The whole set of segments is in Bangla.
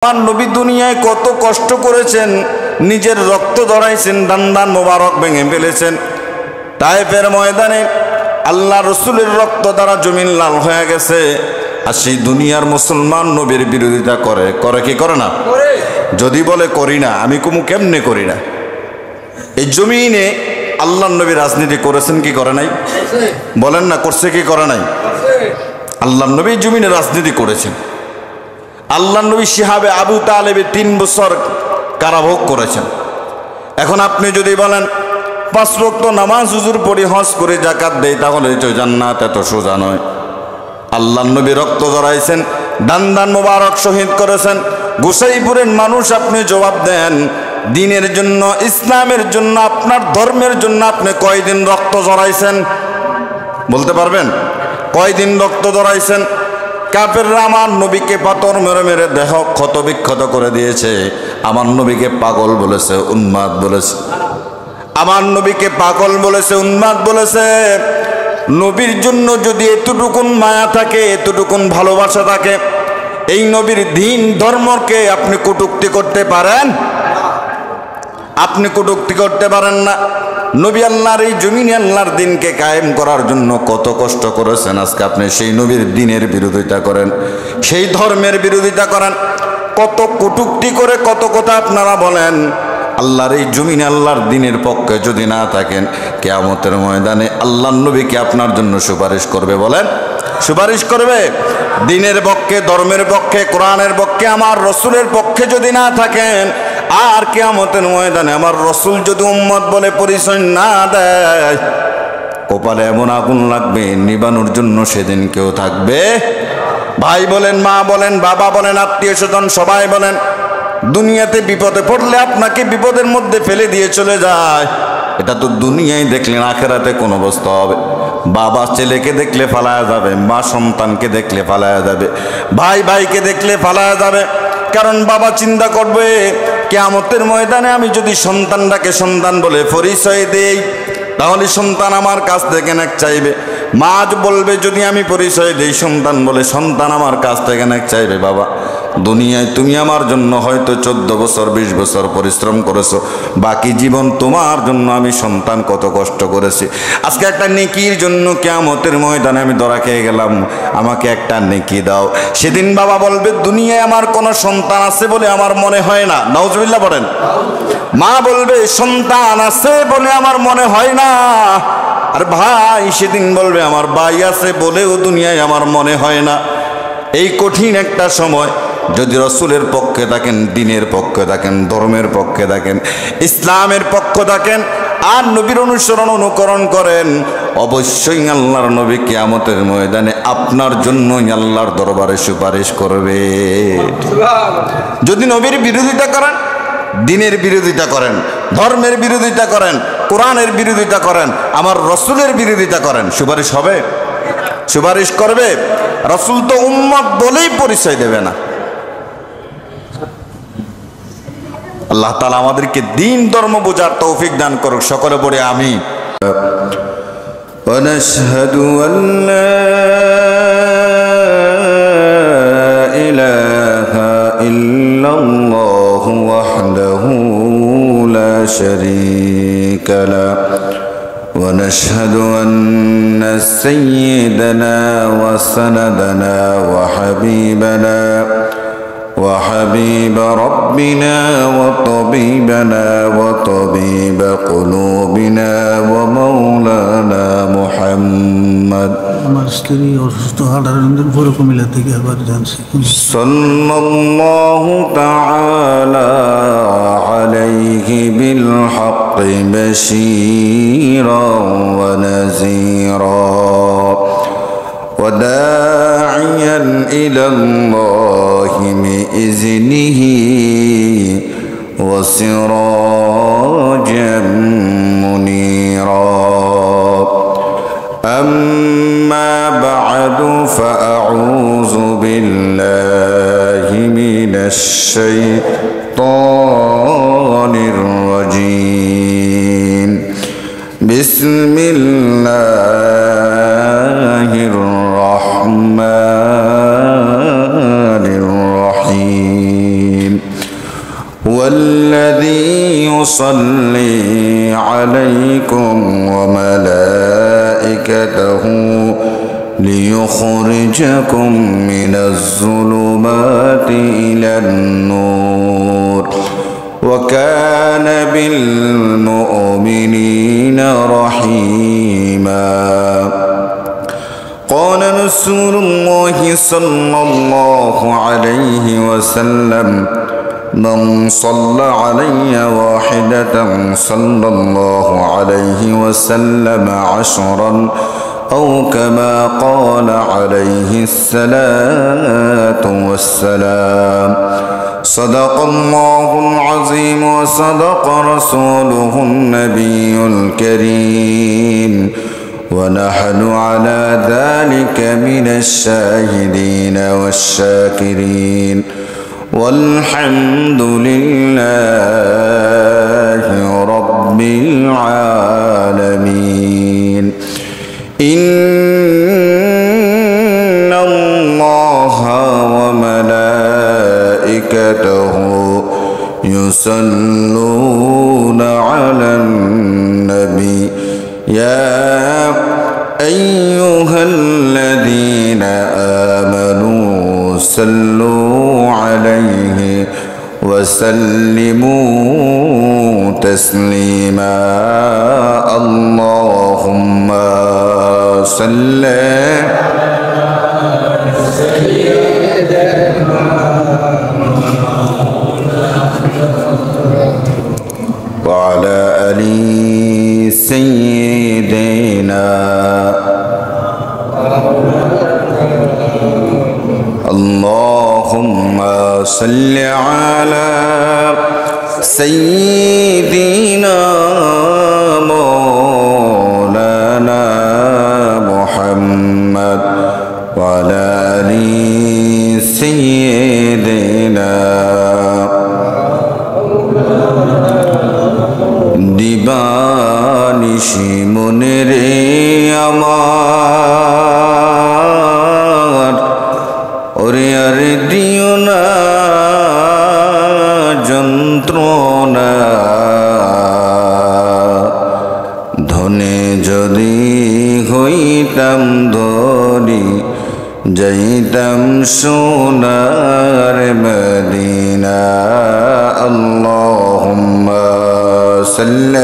আমার নবী দুনিয়ায় কত কষ্ট করেছেন, নিজের রক্ত ঝরাইছেন, দান মোবারক ভেঙে ফেলেছেন। তায়েফের ময়দানে আল্লাহ রসুলের রক্ত দ্বারা জমিন লাল হয়ে গেছে। আর সেই দুনিয়ার মুসলমান নবীর বিরোধিতা করে কি করে না? যদি বলে করি না, আমি কুমু কেমনে করি না। এই জমিনে আল্লাহ নবী রাজনীতি করেছেন কি করে নাই? বলেন না, করছে কি করে নাই? আল্লাহ নবী জমিনে রাজনীতি করেছেন। আল্লাহ নবী শিহাবে আবু তালেবে 3 বছর কারাভোগ করেছেন। এখন আপনি যদি বলেন 5 ওয়াক্ত নামাজ হুজুর পড়ি, হজ করে যাকাত দেই, তাহলে তো জান্নাত এত সোজা নয়। আল্লাহ নবী রক্ত ঝরাইছেন, দান মোবারক শহীদ করেছেন। গোসাইপুরের মানুষ, আপনি জবাব দেন, দিনের জন্য, ইসলামের জন্য, আপনার ধর্মের জন্য আপনি কয়দিন রক্ত ঝরাইছেন? বলতে পারবেন কয়দিন রক্ত ঝরাইছেন? কাফেররা আমার নবীকে পাথর মেরে মেরে দেহ ক্ষত বিক্ষত করে দিয়েছে। আমার নবীকে পাগল বলেছে, উন্মাদ বলেছে। আমার নবীকে পাগল বলেছে, উন্মাদ বলেছে। নবীর জন্য যদি এতটুকুন মায়া থাকে, এতটুকুন ভালোবাসা থাকে, এই নবীর দিন ধর্মকে আপনি কটূক্তি করতে পারেন? আপনি কটূক্তি করতে পারেন না। নবী আল্লাহর এই জমিনে আল্লাহর দিনকে কায়েম করার জন্য কত কষ্ট করেছেন। আজকে আপনি সেই নবীর দিনের বিরোধিতা করেন, সেই ধর্মের বিরোধিতা করেন, কত কটূক্তি করে কত কথা আপনারা বলেন। আল্লাহর এই জমিনে আল্লাহর দিনের পক্ষে যদি না থাকেন, কিয়ামতের ময়দানে আল্লাহর নবীকে আপনার জন্য সুপারিশ করবে? বলেন, সুপারিশ করবে? দিনের পক্ষে, ধর্মের পক্ষে, কোরআনের পক্ষে, আমার রসুলের পক্ষে যদি না থাকেন, আর কিয়ামতের ময়দানে আমার রসুল যদি উম্মত বলে পরিচয় না দেয়, কপালে এমন আগুন লাগবে, নিবানোর জন্য সেদিন কেউ থাকবে? ভাই বলেন, মা বলেন, বাবা বলেন, আত্মীয় স্বজন সবাই বলেন, দুনিয়াতে বিপদে পড়লে আপনাকে বিপদের মধ্যে ফেলে দিয়ে চলে যায়। এটা তো দুনিয়ায় দেখলেন, আখেরাতে কোন অবস্থা হবে? বাবা ছেলেকে দেখলে ফালায়া যাবে, মা সন্তানকে দেখলে ফালায়া যাবে, ভাই ভাইকে দেখলে ফালায়া যাবে। কারণ বাবা চিন্তা করবে, কিয়ামতের ময়দানে আমি যদি সন্তানটাকে সন্তান বলে পরিচয় দেই, তাহলে সন্তান আমার কাছ থেকে নেক চাইবে। মা বলবে, যদি আমি পরিচয় দেই সন্তান বলে, সন্তান আমার কাছ থেকে নেক চাইবে। বাবা, দুনিয়ায় তুমি আমার জন্য হয়তো 14 বছর 20 বছর পরিশ্রম করেছো, বাকি জীবন তোমার জন্য আমি সন্তান কত কষ্ট করেছি। আজকে একটা নেকির জন্য কিয়ামতের ময়দানে আমি ধরা খেয়ে গেলাম, আমাকে একটা নেকি দাও। সেদিন বাবা বলবে, দুনিয়ায় আমার কোনো সন্তান আছে বলে আমার মনে হয় না। নাউজুবিল্লাহ বলেন। মা বলবে, সন্তান আছে বলে আমার মনে হয় না। আর ভাই সেদিন বলবে, আমার ভাই আছে বলেও দুনিয়ায় আমার মনে হয় না। এই কঠিন একটা সময় যদি রসুলের পক্ষে থাকেন, দিনের পক্ষে থাকেন, ধর্মের পক্ষে থাকেন, ইসলামের পক্ষ থাকেন, আর নবীর অনুসরণ অনুকরণ করেন, অবশ্যই আল্লাহর নবী কিয়ামতের ময়দানে আপনার জন্যই আল্লাহর দরবারে সুপারিশ করবে। যদি নবীর বিরোধিতা করেন, দিনের বিরোধিতা করেন, ধর্মের বিরোধিতা করেন, কোরআনের বিরোধিতা করেন, আমার রসুলের বিরোধিতা করেন, সুপারিশ হবে? সুপারিশ করবে? রসুল তো উম্মত বলেই পরিচয় দেবে না। আল্লাহ তাআলা আমাদেরকে দিন ধর্ম বোঝার তৌফিক দান করুক। সকলে পড়ে আমিন। ওয়ানাশহাদু আল্লা ইলাহা ইল্লাল্লাহু ওয়াহদাহু লা শারীকা লাহু ونشهد أن سيدنا وسندنا وحبيب ربنا وطبيبنا وطبيب قلوبنا ومولانا محمد صلى الله تعالى عليه بالحق بشيرا ونذيرا وداعيا إلى الله بإذنه وسراجا منيرا. أما بعد فأعوذ بالله من الشيطان الرجيم. بسم الله الرحمن الرحيم. الذي يصلي عليكم وملائكته ليخرجكم من الظلمات إلى النور وكان بالمؤمنين رحيما. قال رسول الله صلى الله عليه وسلم: من صلى علي واحدة صلى الله عليه وسلم 10 أو كما قال عليه الصلاة والسلام. صدق الله العظيم وصدق رسوله النبي الكريم ونحن على ذلك من الشاهدين والشاكرين والحمد لله رب العالمين. إن الله وملائكته يصلون على النبي يا أيها الذين آمنوا صلوا عليه وسلموا تسليما. اللهم صل وعلى آل سيدنا. اللهم صل على سيدنا مولانا محمد وعلى آل سيدنا. দিবানিশি মনে রে আমার ওরে আর দিও না যন্ত্রণা। ধনে যদি হইতাম ধরি যাইতাম সোনার মদিনা। আল্লাহুম্মা সাল্লি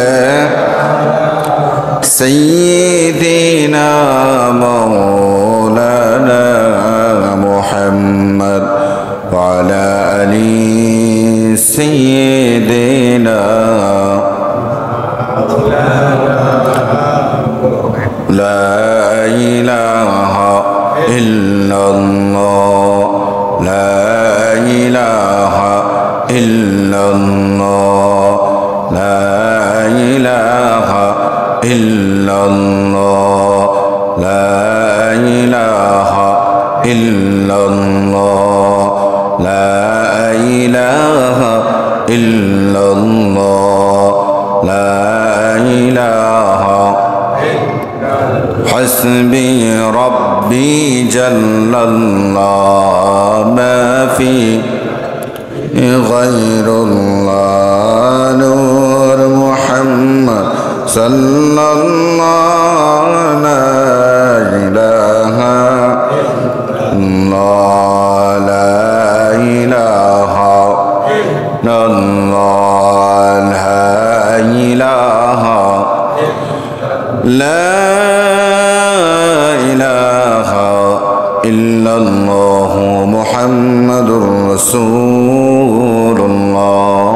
সাইয়্যিদিনা মাওলানা মুহাম্মদ ওয়া আলা আলি সাইয়্যিদিনা। লা ইলাহা ইল্লাল্লাহ লা ইলাহা ইল্লাল্লাহ লা ইলাহা ইল্লাল্লাহ লা ইলাহা ইল্লাল্লাহ লা ইলাহা ইল্লাল্লাহ লা ইলাহা حسبي ربي جل الله ما في غير الله نور محمد صلى الله لا إله الله لا إله إلا الله لا إله لا إله إلا الله محمد رسول الله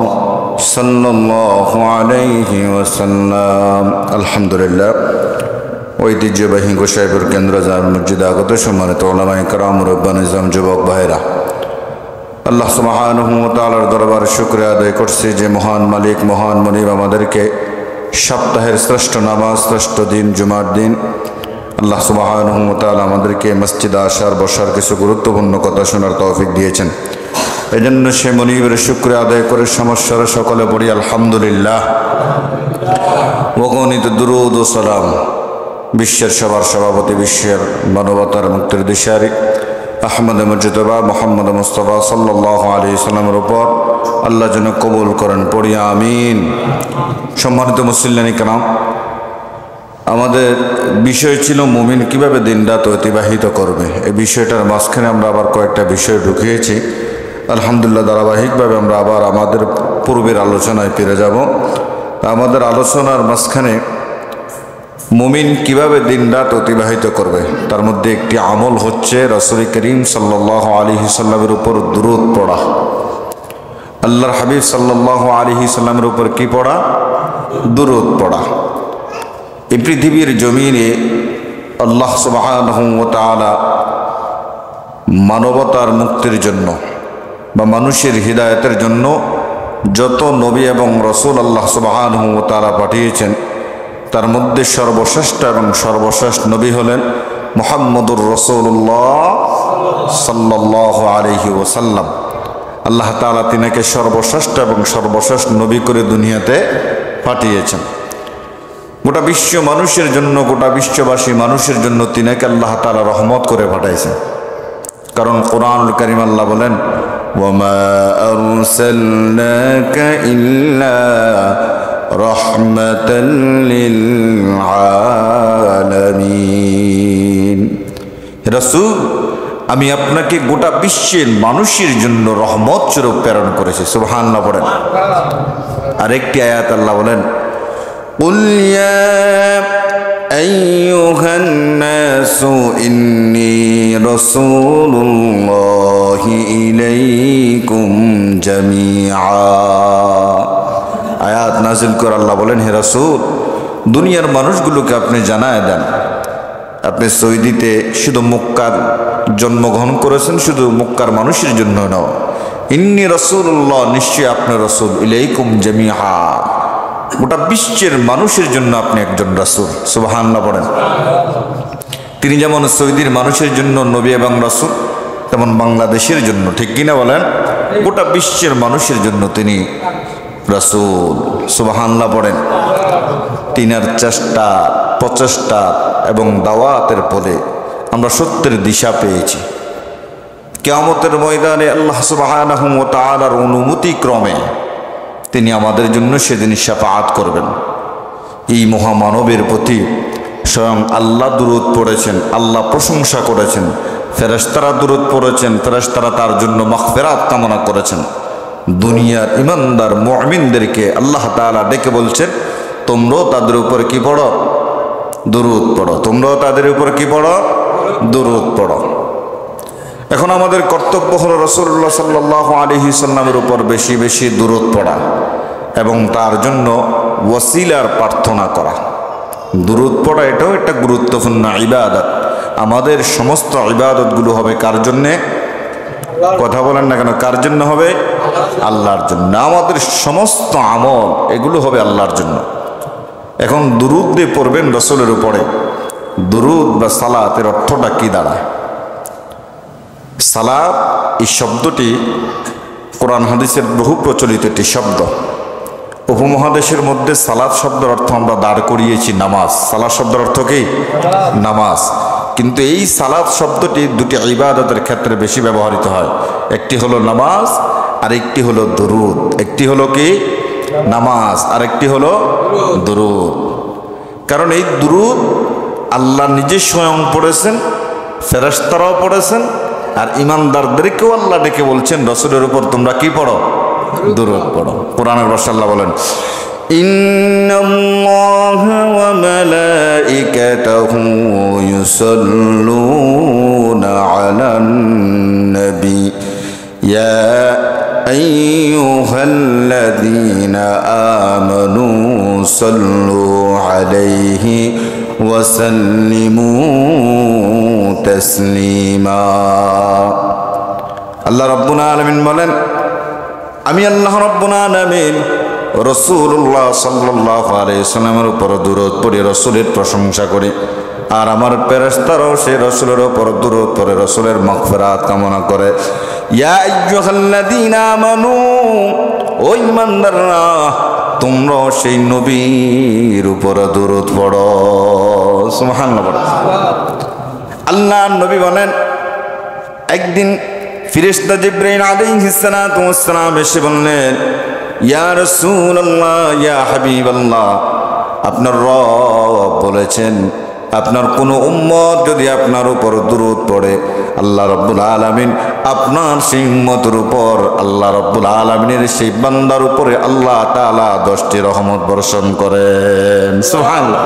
صلى الله عليه وسلم. الحمد لله. ঐতিহ্যবাহী গোসাইপুর কেন্দ্র জামে মসজিদে আগত সম্মানিত উলামায়ে কেরাম, মুরব্বী নিজাম, যুবক ভাইরা, আল্লাহ সুবহানাহু ওয়া তাআলার দরবারে শুকরিয়া আদায় করছি যে মহান মালিক, মহান মুনিব আমাদেরকে সপ্তাহের শ্রেষ্ঠ নামাজ, শ্রেষ্ঠ দিন জুমার দিন আল্লাহ সুবহানাহু ওয়া তাআলা আমাদেরকে মসজিদে আসার বসার কিছু গুরুত্বপূর্ণ কথা শোনার তৌফিক দিয়েছেন। এই জন্য সে মুনিবের শুকরিয়া আদায় করে সমস্যার সকলে পড়ি আলহামদুলিল্লাহ। অগণিত দুরূদ ও সালাম বিশ্বের সবার সভাপতি, বিশ্বের মানবতার মুক্তির দিশারি আহমদ মুজতবা মুহাম্মদ মুস্তাফা সাল্লাল্লাহু আলাইহি সাল্লামের উপর আল্লাহ যেন কবুল করেন, পড়ি আমিন। সম্মানিত মুসল্লিয়ানি কেরাম, আমাদের বিষয় ছিল মুমিন কিভাবে দিনরাত অতিবাহিত করবে। এই বিষয়টার মাঝখানে আমরা আবার কয়েকটা বিষয় ঢুকিয়েছি। আলহামদুলিল্লাহ, ধারাবাহিকভাবে আমরা আবার আমাদের পূর্বের আলোচনায় ফিরে যাব। আমাদের আলোচনার মাঝখানে মুমিন কিভাবে দিনরাত অতিবাহিত করবে তার মধ্যে একটি আমল হচ্ছে রাসূল করিম সাল্লাল্লাহু আলাইহি সাল্লামের উপর দুরূদ পড়া। আল্লাহর হাবিব সাল্লাল্লাহু আলাইহি সাল্লামের উপর কি পড়া? দুরূদ পড়া। এই পৃথিবীর জমিনে আল্লাহ সুবহানাহু ওয়া তাআলা মানবতার মুক্তির জন্য বা মানুষের হিদায়াতের জন্য যত নবী এবং রাসূল আল্লাহ সুবহানাহু ওয়া তাআলা পাঠিয়েছেন, তার মধ্যে সর্বশ্রেষ্ঠ এবং সর্বশেষ নবী হলেন মুহাম্মদুর রাসূলুল্লাহ সাল্লাল্লাহু আলাইহি ওয়াসাল্লাম। আল্লাহ তাআলা তিনাকে সর্বশ্রেষ্ঠ এবং সর্বশেষ নবী করে দুনিয়াতে পাঠিয়েছেন। গোটা বিশ্ব মানুষের জন্য, গোটা বিশ্ববাসী মানুষের জন্য তিনাকে আল্লাহ তাআলা রহমত করে পাঠাইছেন। কারণ কোরআনুল কারীম আল্লাহ বলেন, ওয়ামা আরসালনাকা ইল্লা রাহমাতাল লিল আলামিন। রাসূল, আমি আপনাকে গোটা বিশ্বের মানুষের জন্য রহমত স্বরূপ প্রেরণ করেছি। সুবহানাল্লাহ পড়েন। আরেকটি আয়াত আল্লাহ বলেন, কুল ইয়া আইয়ুহান নাসু ইন্নী রাসূলুল্লাহি ইলাইকুম জামিআ। আয়াত নাজিল করে আল্লাহ বলেন, হে রাসূল, দুনিয়ার মানুষগুলোকে আপনি জানায় দেন, আপনি সৌদিতে শুধু মক্কার জন্মগ্রহণ করেছেন, শুধু মক্কার মানুষের জন্য নয়। ইন্নী রাসূলুল্লাহ, নিশ্চয় আপনি রাসূল, ইলাইকুম জামিআ, গোটা বিশ্বের মানুষের জন্য আপনি একজন রাসূল। সুবহানাল্লাহ পড়েন। তিনি যেমন সৌদির মানুষের জন্য নবী এবং রাসূল, তেমন বাংলাদেশের জন্য, ঠিক কিনা বলেন, গোটা বিশ্বের মানুষের জন্য তিনি রাসূল। সুবহানাল্লাহ পড়েন। তিনার চেষ্টা, প্রচেষ্টা এবং দাওয়াতের ফলে আমরা সত্যের দিশা পেয়েছি। কিয়ামতের ময়দানে আল্লাহ সুবহানাহু ওয়া তাআলার অনুমতি ক্রমে তিনি আমাদের জন্য সেদিন শাফাআত করবেন। এই মহামানবের প্রতি স্বয়ং আল্লাহ দুরূদ পড়েছেন, আল্লাহ প্রশংসা করেছেন, ফেরেশতারা দুরূদ পড়েছেন, ফেরেশতারা তার জন্য মাগফিরাত কামনা করেছেন। দুনিয়ার ইমানদার মুমিনদেরকে আল্লাহ তাআলা ডেকে বলছেন, তোমরাও তাদের উপর কি পড়ো? দুরূদ পড়ো। তোমরাও তাদের উপর কি পড়ো? দুরূদ পড়ো। এখন আমাদের কর্তব্য হলো রাসূলুল্লাহ সাল্লাল্লাহু আলাইহি সাল্লামের উপর বেশি বেশি দুরূদ পড়া এবং তার জন্য ওয়াসিলার প্রার্থনা করা। দুরূদ পড়া এটাও একটা গুরুত্বপূর্ণ ইবাদত। আমাদের সমস্ত ইবাদতগুলো হবে কার জন্যে? কথা বলেন না কেন, কার জন্য হবে? আল্লাহর জন্য। আমাদের সমস্ত আমল এগুলো হবে আল্লাহর জন্য। এখন দুরূদ দিয়ে পড়বেন রাসূলের উপরে। দুরূদ বা সালাতের অর্থটা কি দাঁড়ায়? সালাত এই শব্দটি কোরআন হাদিসের বহু প্রচলিত একটি শব্দ। উপমহাদেশের মধ্যে সালাত শব্দের অর্থ আমরা দাঁড় করিয়েছি নামাজ। সালাত শব্দের অর্থ কি? নামাজ। কিন্তু এই সালাত শব্দটি দুটি ইবাদতের ক্ষেত্রে বেশি ব্যবহৃত হয়। একটি হলো নামাজ আর একটি হলো দুরূদ। একটি হলো কি? নামাজ, আর একটি হলো দুরূদ। কারণ এই দুরূদ আল্লাহ নিজে স্বয়ং পড়েছেন, ফেরেশতারাও পড়েছেন, আর ইমানদারদেরকেও আল্লাহ ডেকে বলছেন রাসূলের উপর তোমরা কি পড়ো? দুরূদ পড়ো। কোরআনের ভাষা আল্লাহ বলেন, ইন্নাল্লাহা ওয়া মালাইকাতাহু ইউসাল্লুনা আলান নবী ইয়া আইয়ুহাল্লাযীনা আমানু সাল্লু আলাইহি ওয়া সাল্লিমু তাসলিমা। আল্লাহ রাব্বুল আলামিন বলেন, আমি আল্লাহ রাব্বুল আলামিন রাসূলুল্লাহ সাল্লাল্লাহু আলাইহি ওয়াসাল্লামের উপর দুরূদ পড়ি, রাসূলের প্রশংসা করি, আর আমার ফেরেশতারাও সেই রাসূলের উপর দুরূদ পড়ে রাসূলের মাগফিরাত কামনা করে। ইয়া আইয়ুহাল্লাযীনা আমানু, ও ঈমানদাররা, তোমরাও সেই নবীর উপর দুরূদ পড়ো। সুবহানাল্লাহ। আল্লাহ নবী বলেন, একদিন ফেরেশতা জিবরাইল আলাইহিস সালাতু ওয়াস সালাম এসে বললেন, ইয়া রাসূলুল্লাহ, ইয়া হাবিবাল্লাহ, আপনার রব বলেছেন আপনার কোনো উম্মত যদি আপনার উপর দুরূদ পড়ে, আল্লাহ রাব্বুল আলামিন আপনার সেই উম্মতের উপর, আল্লাহ রাব্বুল আলামিনের সেই বান্দার উপরে আল্লাহ তাআলা 10টি রহমত বর্ষণ করেন। সুবহানাল্লাহ।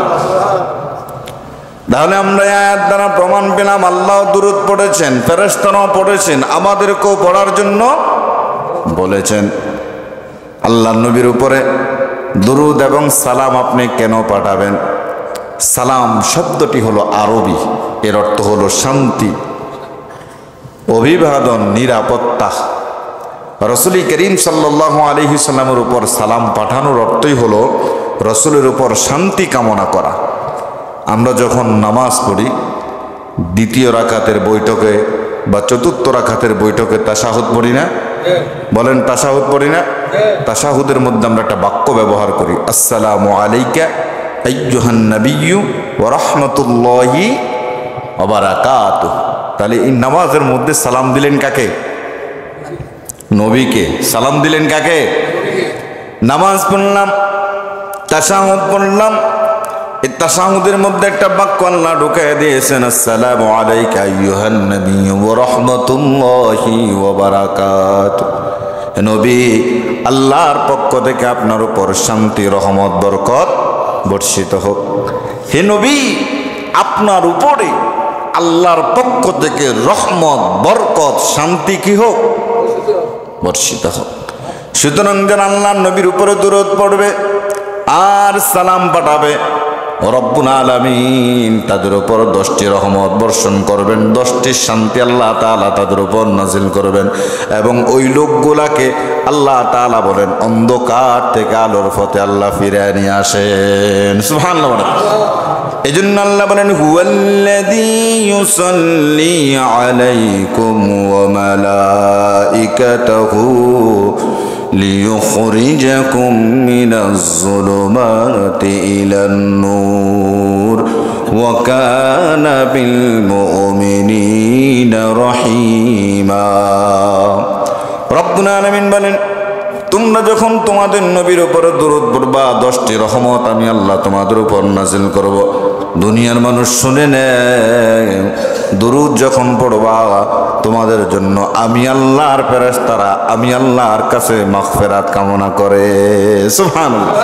তাহলে আমরা এই আয়াত দ্বারা প্রমাণ পেলাম আল্লাহ দুরূদ পড়েছেন, ফেরেশতারাও পড়েছেন, আমাদেরকেও পড়ার জন্য বলেছেন। আল্লাহর নবীর উপরে দুরূদ এবং সালাম আপনি কেন পাঠাবেন? সালাম শব্দটি হলো আরবি, এর অর্থ হলো শান্তি, অভিবাদন, নিরাপত্তা। রাসূল করিম সাল্লাল্লাহু আলাইহি সাল্লামের উপর সালাম পাঠানোর অর্থই হলো রাসূলের উপর শান্তি কামনা করা। আমরা যখন নামাজ পড়ি, দ্বিতীয় রাকাতের বৈঠকে বা চতুর্থ রাকাতের বৈঠকে তাশাহুদ পড়ি না? বলেন, তাশাহুদ পড়ি না? তাশাহুদের মধ্যে আমরা একটা বাক্য ব্যবহার করি, আসসালামু আলাইকা আইয়ুহান নাবিয়্যু ওয়া রাহমাতুল্লাহি ওয়া বারাকাতুহু। তাহলে এই নামাজের মধ্যে সালাম দিলেন কাকে? নবীকে। সালাম দিলেন কাকে? নামাজ পড়লাম, তাশাহুদ পড়লাম, এই তাশাহুদের মধ্যে একটা বাক্য আল্লাহ ঢুকায় দিয়েছেন, আসসালামু আলাইকা আইয়ুহান নাবিয়্যু ওয়া রাহমাতুল্লাহি ওয়া বারাকাতুহু। নবী, আল্লাহর পক্ষ থেকে আপনার উপর শান্তি, রহমত, বরকত বর্ষিত হোক। হে নবী, আপনার উপরে আল্লাহর পক্ষ থেকে রহমত, বরকত, শান্তি কি হোক? বর্ষিত হোক। সুতরাং যারা আল্লাহর নবীর উপরে দুরূদ পড়বে আর সালাম পাঠাবে, রব্বুল আলামিন তাদের উপর 10টি রহমত বর্ষণ করবেন, 10টি শান্তি আল্লাহ তাআলা তাদের উপর নাজিল করবেন। এবং ওই লোকগুলাকে আল্লাহ তাআলা বলেন অন্ধকার থেকে আলোর পথে আল্লাহ ফিরিয়ে নিয়ে আসেন। সুবহানাল্লাহ। এই জন্য আল্লাহ বলেন, হুয়াল্লাযী ইউসাল্লি আলাইকুম ওয়া মালাইকাতুহু লিইখরিজাকুম মিনাজ যুলুমাতি ইলান নূর ওয়া কানা বিল মুমিনিনা রহিমা। রব্বুল আলামিন বলেন, তোমরা যখন তোমাদের নবীর উপরে দুরূদ পড়বা, 10টি রহমত আমি আল্লাহ তোমাদের উপর নাজিল করব। দুনিয়ার মানুষ শুনে নেয়, দুরূদ যখন পড়বা তোমাদের জন্য আমি আল্লাহর ফেরেশতারা, আমি আল্লাহর কাছে মাগফিরাত কামনা করে। সুবহানাল্লাহ।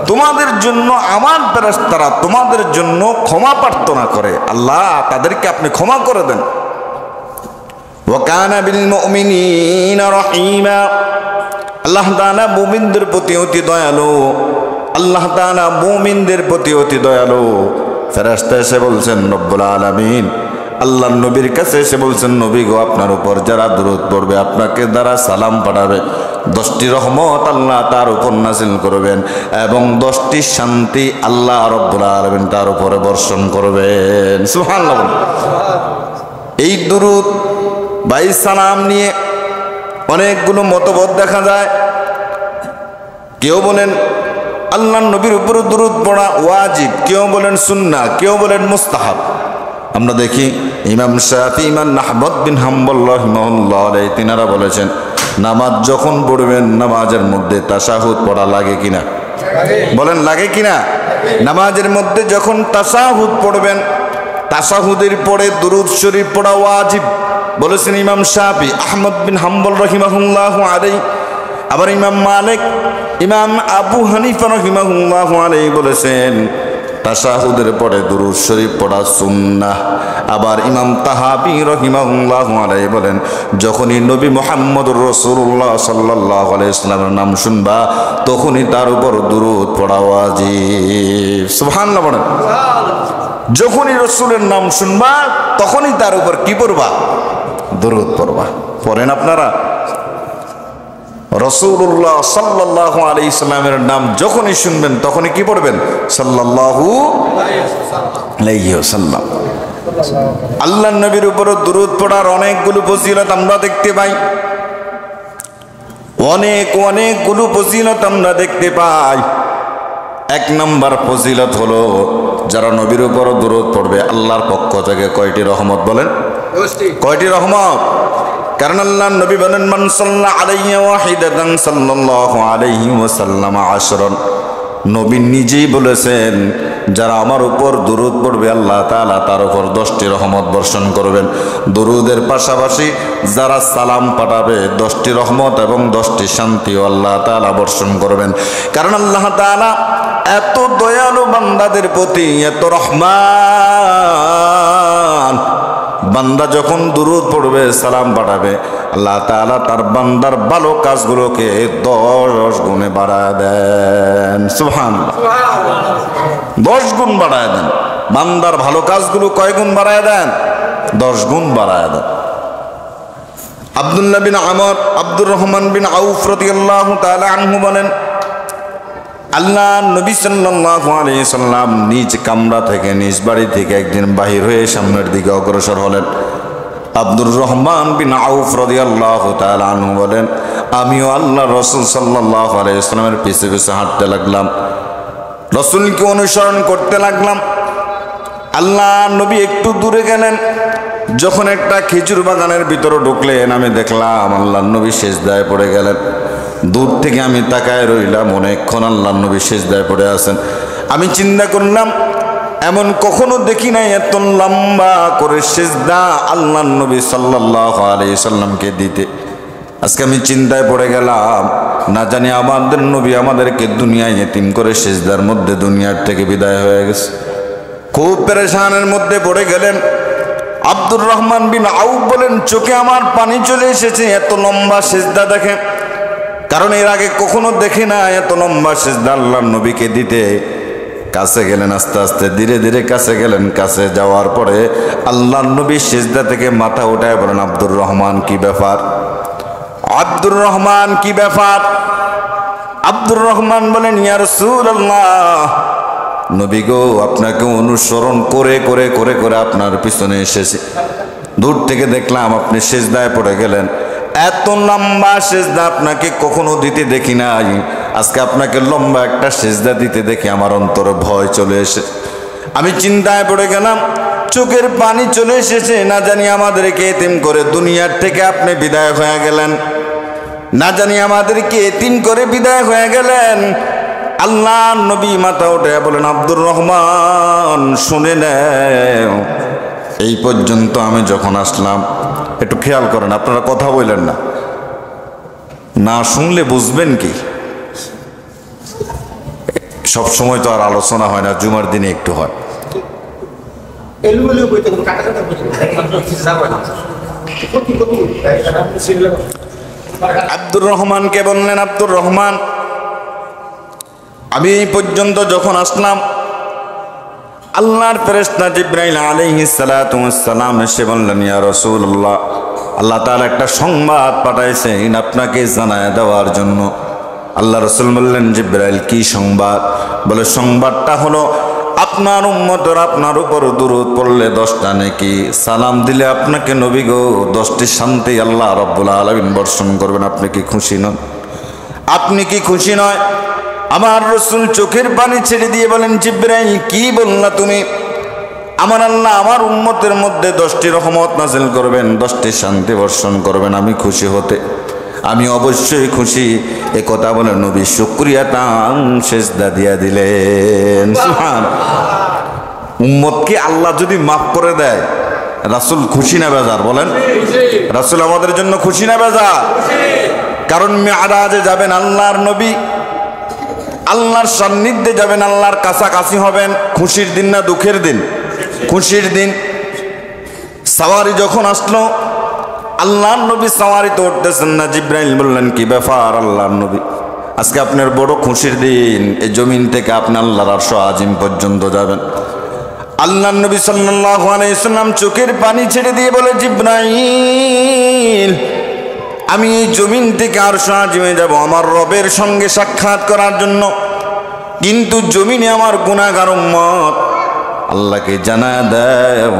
তোমাদের জন্য আমার ফেরেশতারা তোমাদের জন্য ক্ষমা প্রার্থনা করে, আল্লাহ তাদেরকে আপনি ক্ষমা করে দেন। ওয়া কানা বিল মুমিনিনা রহিমা। আল্লাহ তাআলা মুমিনদের প্রতি অতি দয়ালু, আল্লাহ তাআলা মুমিনদের প্রতি অতি দয়ালু। ফেরেশতা এসে বলছেন, রব্বুল আলামিন আল্লাহর নবীর কাছে এসে বলছেন, নবী গো, আপনার উপর যারা দুরূদ পড়বে, আপনাকে দ্বারা সালাম পাঠাবে, 10টি রহমত আল্লাহ তার উপর নাজিল করবেন এবং 10টি শান্তি আল্লাহ রব্বুল আলামিন তার উপরে বর্ষণ করবেন। সুবহানাল্লাহ। এই দুরূদ বা সালাম নিয়ে অনেকগুলো মতভেদ দেখা যায়। কেউ বলেন আল্লাহর নবীর উপরে দুরূদ পড়া ওয়াজিব, কেউ বলেন সুন্নাহ, কেউ বলেন মুস্তাহাব। আমরা দেখি ইমাম শাফি, ইমাম আহমদ বিন হাম্বল রাহিমাহুল্লাহ আলাইহি তিনারা বলেছেন, নামাজ যখন পড়বেন নামাজের মধ্যে তাশাহুদ পড়া লাগে কিনা? বলেন, লাগে কিনা? নামাজের মধ্যে যখন তাশাহুদ পড়বেন, তাশাহুদের পরে দুরূদ শরীফ পড়া ওয়াজিব বলেছেন ইমাম শাফি, আহমদ বিন হাম্বল রাহিমাহুল্লাহু আলাইহি। আবার ইমাম মালিক, ইমাম আবু হানিফা রাহিমাহুল্লাহু আলাইহি বলেছেন তাশাহুদের পরে দুরূদ শরীফ পড়া সুন্নাহ। আবার ইমাম তাহাবী রাহিমাহুল্লাহু আলাইহি বলেন, যখনই নবী মুহাম্মদুর রাসূলুল্লাহ সাল্লাল্লাহু আলাইহি ওয়াসাল্লামের নাম শুনবা, তখনই তার উপর দুরূদ পড়া ওয়াজিব। সুবহানাল্লাহ বলেন। যখনই রাসূলের নাম শুনবা, তখনই তার উপর কি পড়বা? দুরূদ পড়বা। পড়েন আপনারা? রাসূলুল্লাহ সাল্লাল্লাহু আলাইহি সাল্লামের নাম যখনই শুনবেন তখনই কি পড়বেন? সাল্লাল্লাহু আলাইহি ওয়াসাল্লাম। আল্লাহর নবীর উপর দুরূদ পড়ার অনেকগুলো ফজিলত আমরা দেখতে পাই, অনেকগুলো ফজিলত আমরা দেখতে পাই। 1 নম্বর ফজিলত হলো, যারা নবীর উপর দুরূদ পড়বে আল্লাহর পক্ষ থেকে কয়টি রহমত? বলেন, কয়টি রহমত? কারণ আল্লাহর নবী বলেন, মান সাল্লা আলাইহি ওয়াহিদাতান সাল্লাল্লাহু আলাইহি ওয়াসাল্লাম আশরান। নবী নিজেই বলেছেন, যারা আমার উপর দুরূদ পড়বে আল্লাহ তাআলা তার উপর 10টি রহমত বর্ষণ করবেন। দুরূদের পাশাপাশি যারা সালাম পাঠাবে 10টি রহমত এবং 10টি শান্তিও আল্লাহ তাআলা বর্ষণ করবেন। কারণ আল্লাহ তাআলা এত দয়ালু বান্দাদের প্রতি, এত রহমান। বান্দা যখন দুরূদ পড়বে, সালাম পাঠাবে, আল্লাহ তাআলা তার বান্দার ভালো কাজগুলোকে 10 গুণে বাড়ায় দেন। সুবহানাল্লাহ, 10 গুণ বাড়ায় দেন। বান্দার ভালো কাজগুলো কয় গুণ বাড়ায় দেন? 10 গুণ বাড়ায় দেন। আব্দুল্লাহ বিন আমর, আব্দুর রহমান বিন আউফ রাদিয়াল্লাহু তাআলা আনহু বলেন, আল্লাহ নবী সাল্লাল্লাহু আলাইহি সাল্লাম নিজ কামরা থেকে, নিজ বাড়ি থেকে একদিন বাহির হয়ে সামনের দিকে অগ্রসর হলেন। আব্দুর রহমান বিন আউফ রাদিয়াল্লাহু তাআলা আনহু বলেন, আমিও আল্লাহ রাসূল সাল্লাল্লাহু আলাইহি সাল্লামের পিছে পিছে হাঁটতে লাগলাম, রাসূলকে অনুসরণ করতে লাগলাম। আল্লাহ নবী একটু দূরে গেলেন, যখন একটা খেজুর বাগানের ভিতরে ঢুকলেন, আমি দেখলাম আল্লাহ নবী সিজদায় পড়ে গেলেন। দূর থেকে আমি তাকায় রইলাম, অনেকক্ষণ আল্লাহ নবী সিজদায় পড়ে আছেন। আমি চিন্তা করলাম, এমন কখনো দেখি নাই এত লম্বা করে সিজদা আল্লাহ নবী সাল্লাল্লাহু আলাইহি সাল্লামকে দিতে। আজকে আমি চিন্তায় পড়ে গেলাম, না জানি আমাদের নবী আমাদেরকে দুনিয়ায় এতিম করে সিজদার মধ্যে দুনিয়ার থেকে বিদায় হয়ে গেছে। খুব পেরেশানের মধ্যে পড়ে গেলেন। আব্দুর রহমান বিন আউফ বলেন, চোখে আমার পানি চলে এসেছে, এত লম্বা সিজদা দেখে। কারণ এর আগে কখনো দেখি না এত লম্বা সিজদা আল্লাহর নবীকে দিতে। কাছে গেলেন, আস্তে আস্তে ধীরে ধীরে কাছে গেলেন। কাছে যাওয়ার পরে আল্লাহর নবী সিজদা থেকে মাথা উঠায় বলেন, আব্দুর রহমান কি ব্যাপার? আব্দুর রহমান কি ব্যাপার? আব্দুর রহমান বলেন, ইয়া রাসূলুল্লাহ, নবী গো, আপনাকে অনুসরণ করে করে করে করে আপনার পিছনে এসেছি। দূর থেকে দেখলাম আপনি সিজদায় পড়ে গেলেন। এত লম্বা সিজদা আপনাকে কখনো দিতে দেখি নাই। আজকে আপনাকে লম্বা একটা সিজদা দিতে দেখে আমার অন্তরে ভয় চলে এসে, আমি চিন্তায় পড়ে গেলাম। চোখের পানি চলে এসেছে, না জানি আমাদেরকে এতিম করে দুনিয়ার থেকে আপনি বিদায় হয়ে গেলেন, না জানি আমাদেরকে এতিম করে বিদায় হয়ে গেলেন। আল্লাহ নবী মাথা উঠে বলেন, আব্দুর রহমান শুনে নেও, এই পর্যন্ত আমি যখন আসলাম, একটু খেয়াল করেন, আপনারা কথা বললেন না, না শুনলে বুঝবেন কি? সব সময় তো আর আলোচনা হয় না, জুমার দিনে একটু হয়। আব্দুর রহমানকে বললেন, আব্দুর রহমান, আমি এই পর্যন্ত যখন আসলাম, আল্লাহর ফেরেশতা জিবরাইল আলাইহিস সালাতু ওয়াস সালাম এসে বললেন, ইয়া রাসূলুল্লাহ, আল্লাহ তাআলা একটা সংবাদ পাঠাইছেন আপনাকে জানায় দেওয়ার জন্য। আল্লাহ রাসূল বললেন, জিবরাইল কি সংবাদ? বলে, সংবাদটা হলো আপনার উম্মতরা আপনার উপর দুরূদ পড়লে 10টা নেকি, সালাম দিলে আপনাকে নবী গো 10টি শান্তি আল্লাহ রাব্বুল আলামিন বর্ষণ করবেন। আপনি কি খুশি নন? আপনি কি খুশি নয়? আমার রাসূল চোখের পানি ছেড়ে দিয়ে বলেন, জিবরাইল কি বললা তুমি? আমার আল্লাহ আমার উম্মতের মধ্যে 10টি রহমত নাযিল করবেন, 10টি শান্তি বর্ষণ করবেন, আমি খুশি হতে, আমি অবশ্যই খুশি। এ কথা বলে নবী শুকরিয়াটা সিজদা দিয়া দিলেন। সুবহানাল্লাহ। উম্মতকে আল্লাহ যদি মাফ করে দেয়, রাসূল খুশি না বেজার? বলেন, রাসূল আমাদের জন্য খুশি না বেজার? কারণ মিরাজে যাবেন আল্লাহর নবী, আল্লাহর সান্নিধ্যে যাবেন, আল্লাহর কাছাকাছি হবেন। খুশির দিন না দুঃখের দিন? খুশির দিন। সাওয়ারি যখন আসলো, আল্লাহর নবী সাওয়ারিতে উঠতেছেন না। জিবরাইল বললেন, কি ব্যাপার আল্লাহর নবী, আজকে আপনার বড় খুশির দিন, এই জমিন থেকে আপনি আল্লাহর আরশ আজিম পর্যন্ত যাবেন। আল্লাহর নবী সাল্লাল্লাহু আলাইহি ওয়াসাল্লাম চোখের পানি ছেড়ে দিয়ে বলে, জিবরাইল, আমি এই জমিন থেকে আরশ আজিমে যাব আমার রবের সঙ্গে সাক্ষাৎ করার জন্য, কিন্তু জমিনে আমার গুনাহগার উম্মত আল্লাহকে জানায় দাও,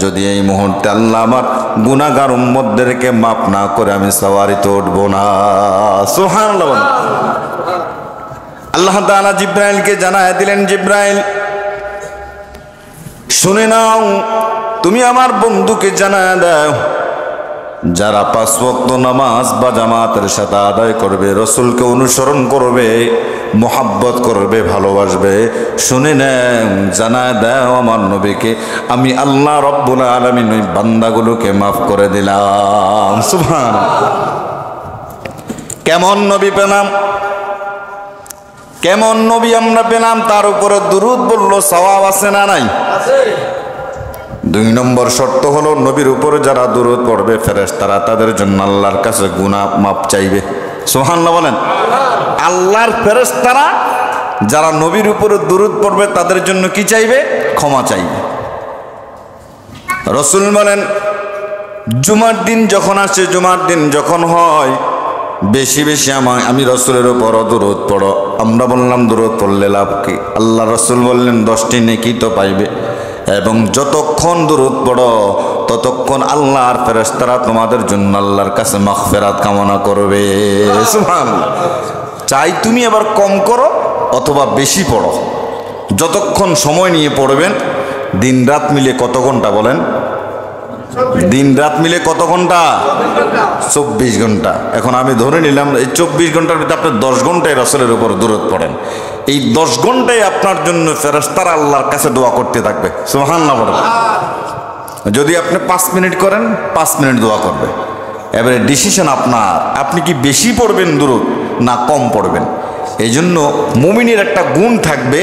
যদি এই মুহূর্তে আল্লাহ আমার গুনাহগার উম্মতদেরকে মাফ না করে আমি সাওয়ারিতে উঠব না। সুবহানাল্লাহ। আল্লাহ তাআলা জিবরাইলকে জানায় দিলেন, জিবরাইল শুনে নাও, তুমি আমার বন্ধুকে জানায় দাও, যারা 5 ওয়াক্ত নামাজ বা জামাতের সাথে আদায় করবে, রসুলকে অনুসরণ করবে, মোহাব্বত করবে, ভালোবাসবে, শুনে নেন, জানায় দাও আমার নবীকে, আমি আল্লাহ রব্বুল আলামিন ওই বান্দাগুলোকে মাফ করে দিলাম। সুবহানাল্লাহ। কেমন নবী পেলাম, কেমন নবী আমরা পেলাম, তার উপরে দুরূদ বলল সওয়াব আছে না নাই? 2 নম্বর শর্ত হলো নবীর উপরে যারা দুরূদ পড়বে ফেরেশতারা তাদের জন্য আল্লাহর কাছে গুনাহ মাপ চাইবে। সুবহানাল্লাহ বলেন। আল্লাহর ফেরেশতারা যারা নবীর উপরে দুরূদ পড়বে তাদের জন্য কি চাইবে? ক্ষমা চাইবে। রাসূল বলেন জুমার দিন যখন আসে, জুমার দিন যখন হয়, বেশি বেশি আমি রাসূলের উপর দুরূদ পড়ো। আমরা বললাম দুরূদ পড়লে লাভ কি? আল্লাহ রাসূল বললেন 10টি নেকি তো পাইবে, এবং যতক্ষণ দুরূদ পড়ো ততক্ষণ আল্লাহর ফেরেশতারা তোমাদের জন্য আল্লাহর কাছে মাগফিরাত কামনা করবে। সুবহানাল্লাহ। চাই তুমি এবার কম করো অথবা বেশি পড়ো, যতক্ষণ সময় নিয়ে পড়বেন। দিন রাত মিলে কত ঘন্টা বলেন? দিন রাত মিলে কত ঘন্টা? 24 ঘন্টা। এখন আমি ধরে নিলাম এই 24 ঘন্টার ভিতরে আপনি 10 ঘন্টায় রাসূলের উপর দুরূদ পড়েন। এই 10 ঘন্টায় আপনার জন্য ফেরেশতারা আল্লাহর কাছে দোয়া করতে থাকবে। সুবহানাল্লাহ বলেন। যদি আপনি 5 মিনিট করেন, 5 মিনিট দোয়া করবে। এবারে ডিসিশন আপনার, আপনি কি বেশি পড়বেন দুরূদ না কম পড়বেন। এই জন্য মুমিনের একটা গুণ থাকবে,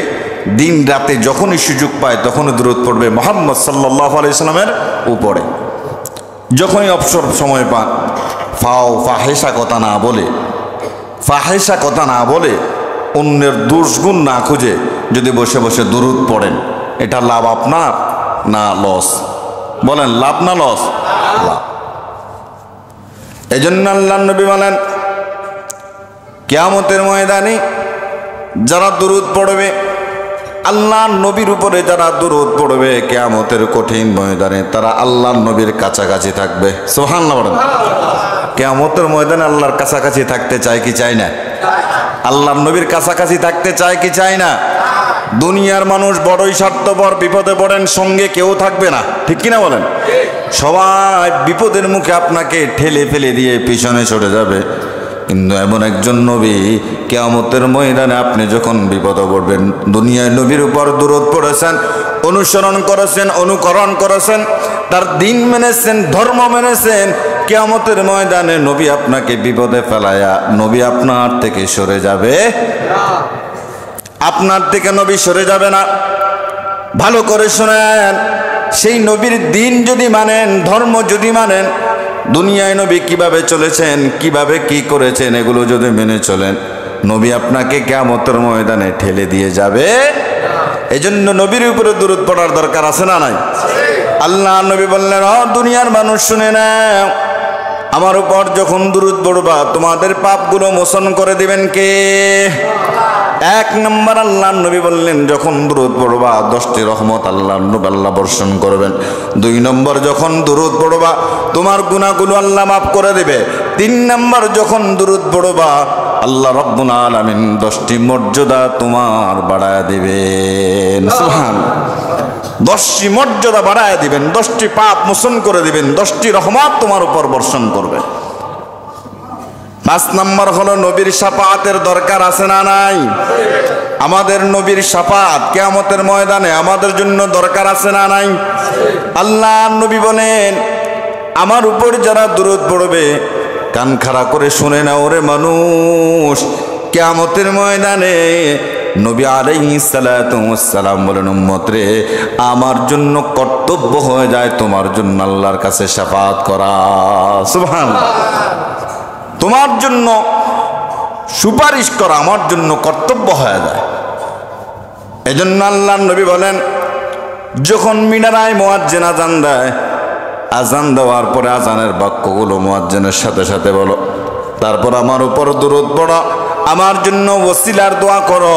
দিন রাতে যখনই সুযোগ পায় তখনই দুরূদ পড়বে মুহাম্মদ সাল্লাল্লাহু আলাইহি সাল্লামের উপরে। যখনই অবসর সময় পান, ফাহেসা কথা না বলে, ফাহেসা কথা না বলে, অন্যের দুষ্গুণ না খুঁজে যদি বসে বসে দুরূদ পড়েন, এটা লাভ আপনার না লস? বলেন লাভ না লস? লাভ। এই জন্য আল্লাহর নবী বলেন কিয়ামতের ময়দানে যারা দুরূদ পড়বে, আল্লাহর নবীর উপরে যারা দুরূদ পড়বে, কিয়ামতের কঠিন ময়দানে তারা আল্লাহর নবীর কাছাকাছি থাকবে। সুবহানাল্লাহ বলেন। কিয়ামতের ময়দানে আল্লাহর কাছাকাছি থাকতে চায় কি চায় না? আল্লাহর নবীর কাছাকাছি থাকতে চায় কি চায় না? দুনিয়ার মানুষ বড়ই স্বার্থপর, বিপদে পড়েন সঙ্গে কেউ থাকবে না, ঠিক কিনা বলেন? সবাই বিপদের মুখে আপনাকে ঠেলে ফেলে দিয়ে পিছনে ছুটে যাবে, কিন্তু এমন একজন নবী কিয়ামতের ময়দানে আপনি যখন বিপদে পড়বেন, দুনিয়ায় নবীর উপর দুরূদ পড়েছেন, অনুসরণ করেছেন, অনুকরণ করেছেন, তার দিন মেনেছেন, ধর্ম মেনেছেন, কিয়ামতের ময়দানে নবী আপনাকে বিপদে ফেলায়া নবী আপনার থেকে সরে যাবে? আপনার থেকে নবী সরে যাবে না। ভালো করে শুনেন, সেই নবীর দিন যদি মানেন, ধর্ম যদি মানেন, দুনিয়ায় নবী কিভাবে চলেছেন, কিভাবে কি করেছেন, এগুলো যদি মেনে চলেন, নবী আপনাকে কিয়ামতের ময়দানে ঠেলে দিয়ে যাবে। এই জন্য নবীর উপরে দুরূদ পড়ার দরকার আছে না নাই? আল্লাহ নবী বললেন, দুনিয়ার মানুষ শুনে নাও, আমার উপর যখন দুরূদ পড়বা তোমাদের পাপগুলো মোচন করে দিবেন কে? 1 নম্বর আল্লাহ নবী বললেন যখন দুরূদ পড়বা 10টি রহমত আল্লাহ বর্ষণ করবেন। 2 নম্বর যখন দুরূদ পড়বা তোমার গুনাহগুলো আল্লাহ মাফ করে দেবে। 3 নম্বর যখন দুরূদ পড়বা আল্লাহ রব্বুল আলামিন 10টি মর্যাদা তোমার বাড়ায় দিবেন। সুবহানাল্লাহ। 10টি মর্যাদা বাড়ায় দিবেন, 10টি পাপ মোচন করে দিবেন, 10টি রহমত তোমার উপর বর্ষণ করবে। 5 নম্বর হলো নবীর শাফাআতের দরকার আছে না নাই? আমাদের নবীর শাফাআত কিয়ামতের ময়দানে আমাদের জন্য দরকার আছে না নাই? আল্লাহ নবী বলেন আমার উপর যারা দুরূদ পড়বে, কান খাড়া করে শুনে নাও রে মানুষ, কিয়ামতের ময়দানে নবী আলাইহিস সালাতু ওয়াস সালাম বলেন উম্মত রে, আমার জন্য কর্তব্য হয়ে যায় তোমার জন্য আল্লাহর কাছে শাফাআত করা। সুবহানাল্লাহ। তোমার জন্য সুপারিশ করা আমার জন্য কর্তব্য হয়ে যায়। এজন্য আল্লাহর নবী বলেন যখন মিনারায় মুয়াজ্জিন আযান দেয়, আযান দেওয়ার পরে আযানের বাক্যগুলো মুয়াজ্জিনের সাথে সাথে বলো, তারপর আমার উপর দুরূদ পড়ো, আমার জন্য ওসিলার দোয়া করো,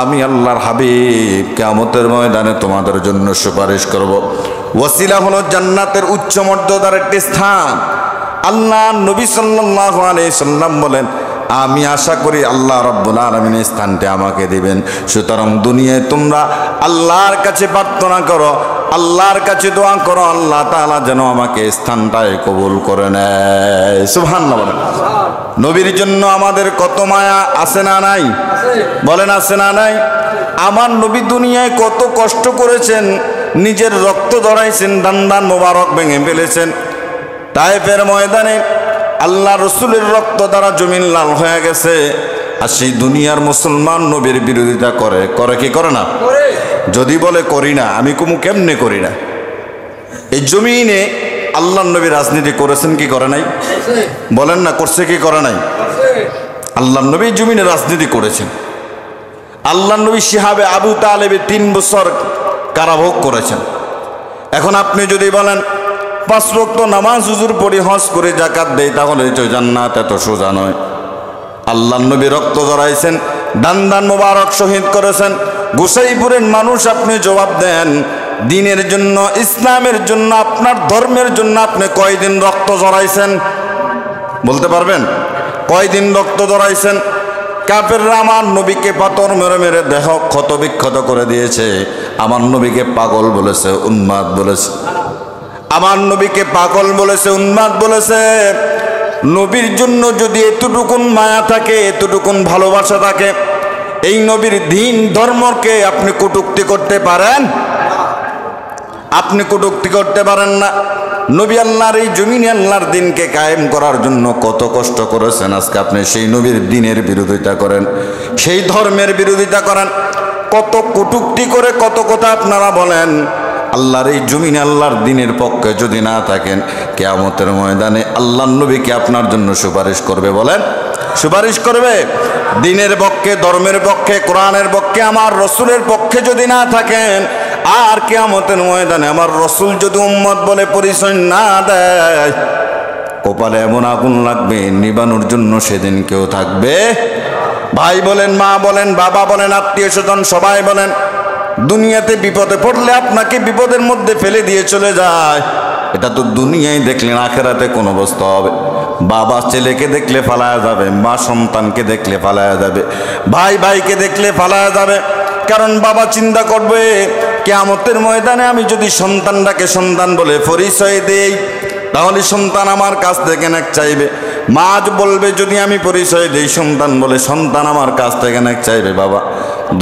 আমি আল্লাহর হাবিব কিয়ামতের ময়দানে তোমাদের জন্য সুপারিশ করব। ওসিলা হলো জান্নাতের উচ্চ মর্যাদার একটি স্থান। আল্লাহ নবী সাল্লাল্লাহু আলাইহি সাল্লাম বলেন আমি আশা করি আল্লাহ রাব্বুল আলামিন স্থানটি আমাকে দিবেন। সুতরাং দুনিয়ায় তোমরা আল্লাহর কাছে প্রার্থনা করো, আল্লাহর কাছে দোয়া করো, আল্লাহ তাআলা যেন আমাকে স্থানটায় কবুল করে নেয়। সুবহানাল্লাহ বলেন। নবীর জন্য আমাদের কত মায়া আছে না নাই? বলেন আছে না নাই? আমার নবী দুনিয়ায় কত কষ্ট করেছেন, নিজের রক্ত ঝরাইছেন, দান মোবারক ভেঙে ফেলেছেন। তায়েফের ময়দানে আল্লাহ রসুলের রক্ত দ্বারা জমিন লাল হয়ে গেছে। আর সেই দুনিয়ার মুসলমান নবীর বিরোধিতা করে কি করে না? যদি বলে করি না, আমি কুমু কেমনে করি না? এই জমিনে আল্লাহ নবী রাজনীতি করেছেন কি করে নাই? বলেন না, করছে কি করে নাই? আল্লাহ নবী জমিনে রাজনীতি করেছেন। আল্লাহ নবী শিহাবে আবু তালেবে 3 বছর কারাভোগ করেছেন। এখন আপনি যদি বলেন 5 ওয়াক্ত নামাজ হুজুর পড়ি, হজ করে, যাকাত দেই, তাহলে তো জান্নাত এত সোজা নয়। আল্লাহ নবী রক্ত ঝরাইছেন, দান মোবারক শহীদ করেছেন। গোসাইপুরের মানুষ, আপনি জবাব দেন, দিনের জন্য, ইসলামের জন্য, আপনার ধর্মের জন্য আপনি কয়দিন রক্ত ঝরাইছেন? বলতে পারবেন কয়দিন রক্ত ঝরাইছেন? কাফেররা আমার নবীকে পাথর মেরে মেরে দেহ ক্ষত বিক্ষত করে দিয়েছে। আমার নবীকে পাগল বলেছে, উন্মাদ বলেছে। আমার নবীকে পাগল বলেছে, উন্মাদ বলেছে। নবীর জন্য যদি এতটুকুন মায়া থাকে, এতটুকুন ভালোবাসা থাকে, এই নবীর দিন ধর্মকে আপনি কটূক্তি করতে পারেন? আপনি কটূক্তি করতে পারেন না। নবী আল্লাহর এই জমিনে আল্লাহর দিনকে কায়েম করার জন্য কত কষ্ট করেছেন। আজকে আপনি সেই নবীর দিনের বিরোধিতা করেন, সেই ধর্মের বিরোধিতা করেন, কত কটূক্তি করে কত কথা আপনারা বলেন। আল্লাহর এই জমিনে আল্লাহর দিনের পক্ষে যদি না থাকেন, কিয়ামতের ময়দানে আল্লাহর নবী কি আপনার জন্য সুপারিশ করবে? বলেন, সুপারিশ করবে? দিনের পক্ষে, ধর্মের পক্ষে, কোরআনের পক্ষে, আমার রসুলের পক্ষে যদি না থাকেন, আর কিয়ামতের ময়দানে আমার রসুল যদি উম্মত বলে পরিচয় না দেয়, কপালে এমন আগুন লাগবে, নিবানোর জন্য সেদিন কেউ থাকবে? ভাই বলেন, মা বলেন, বাবা বলেন, আত্মীয় স্বজন সবাই বলেন, দুনিয়াতে বিপদে পড়লে আপনাকে বিপদের মধ্যে ফেলে দিয়ে চলে যায়। এটা তো দুনিয়ায় দেখলেন, আখেরাতে কোন অবস্থা হবে? বাবা ছেলেকে দেখলে ফালায়া যাবে, মা সন্তানকে দেখলে ফালায়া যাবে, ভাই ভাইকে দেখলে ফালায়া যাবে। কারণ বাবা চিন্তা করবে, কিয়ামতের ময়দানে আমি যদি সন্তানটাকে সন্তান বলে পরিচয় দেই, তাহলে সন্তান আমার কাছ থেকে নেক চাইবে। মা বলবে, যদি আমি পরিচয় দেই সন্তান বলে, সন্তান আমার কাছ থেকে নেক চাইবে। বাবা,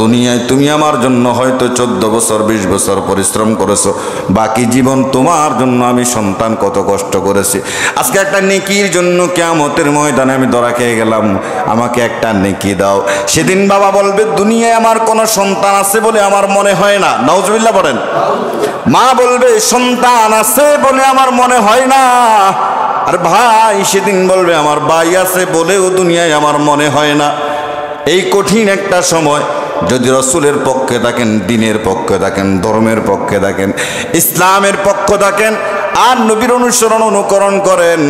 দুনিয়ায় তুমি আমার জন্য হয়তো 14 বছর 20 বছর পরিশ্রম করেছো, বাকি জীবন তোমার জন্য আমি সন্তান কত কষ্ট করেছি। আজকে একটা নেকির জন্য কিয়ামতের ময়দানে আমি ধরা খেয়ে গেলাম, আমাকে একটা নেকি দাও। সেদিন বাবা বলবে, দুনিয়ায় আমার কোনো সন্তান আছে বলে আমার মনে হয় না। নাউজুবিল্লাহ বলেন। মা বলবে, সন্তান আছে বলে আমার মনে হয় না। আর ভাই সেদিন বলবে, আমার ভাই আছে বলেও দুনিয়ায় আমার মনে হয় না। এই কঠিন একটা সময় যদি রসুলের পক্ষে থাকেন, দিনের পক্ষে থাকেন, ধর্মের পক্ষে থাকেন, ইসলামের পক্ষ থাকেন, আর নবীর অনুসরণ অনুকরণ করেন,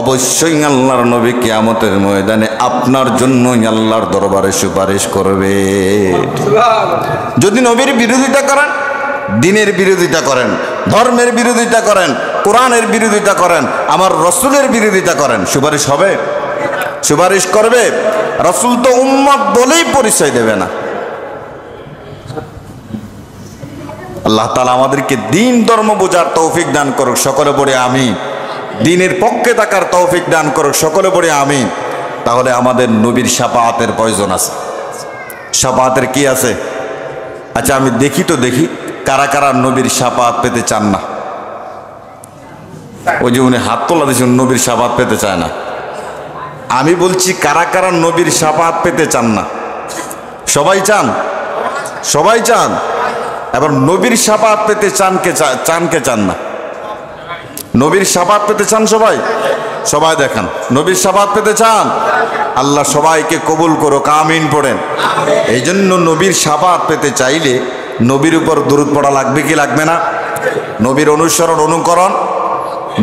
অবশ্যই আল্লাহর নবী কিয়ামতের ময়দানে আপনার জন্যই আল্লাহর দরবারে সুপারিশ করবে। যদি নবীর বিরোধিতা করেন, দিনের বিরোধিতা করেন, ধর্মের বিরোধিতা করেন, কোরআনের বিরোধিতা করেন, আমার রসুলের বিরোধিতা করেন, সুপারিশ হবে? সুপারিশ করবে? রসুল তো উম্মত বলেই পরিচয় দেবে না। আল্লাহ তাআলা আমাদেরকে দিন ধর্ম বোঝার তৌফিক দান করুক, সকলে পড়ে আমিন। দিনের পক্ষে থাকার তৌফিক দান করুক, সকলে পড়ে আমিন। তাহলে আমাদের নবীর শাফাআতের প্রয়োজন আছে। শাফাআতের কি আছে? আচ্ছা আমি দেখি তো, দেখি কারা কারা নবীর শাফাআত পেতে চান না। ওই যে উনি হাত তোলা দিয়েছেন, নবীর শাফাআত পেতে চায় না। আমি বলছি কারা কারা নবীর শাফাআত পেতে চান না? সবাই চান? সবাই চান। এবার নবীর শাফাআত পেতে চান কে চান না? নবীর শাফাআত পেতে চান সবাই? সবাই দেখান, নবীর শাফাআত পেতে চান? আল্লাহ সবাইকে কবুল করুক, আমিন পড়েন। এই জন্য নবীর শাফাআত পেতে চাইলে নবীর উপর দুরূদ পড়া লাগবে কি লাগবে না? নবীর অনুসরণ অনুকরণ,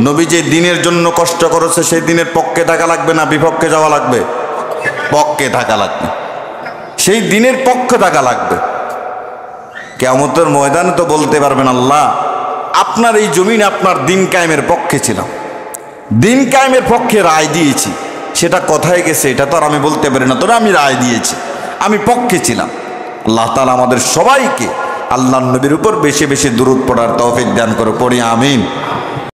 নবী যে দিনের জন্য কষ্ট করেছে সেই দিনের পক্ষে থাকা লাগবে না বিপক্ষে যাওয়া লাগবে? পক্ষে থাকা লাগবে, সেই দিনের পক্ষে থাকা লাগবে। কিয়ামতের ময়দানে তো বলতে পারবেন, আল্লাহ আপনার এই জমিনে আপনার দিন কায়েমের পক্ষে ছিলাম, দিন কায়েমের পক্ষে রায় দিয়েছি, সেটা কোথায় গেছে এটা তো আর আমি বলতে পারি না, তবে আমি রায় দিয়েছি, আমি পক্ষে ছিলাম। আল্লাহ তাআলা আমাদের সবাইকে আল্লাহর নবীর উপর বেশি বেশি দুরূদ পড়ার তৌফিক দান করো, পড়ি আমিন।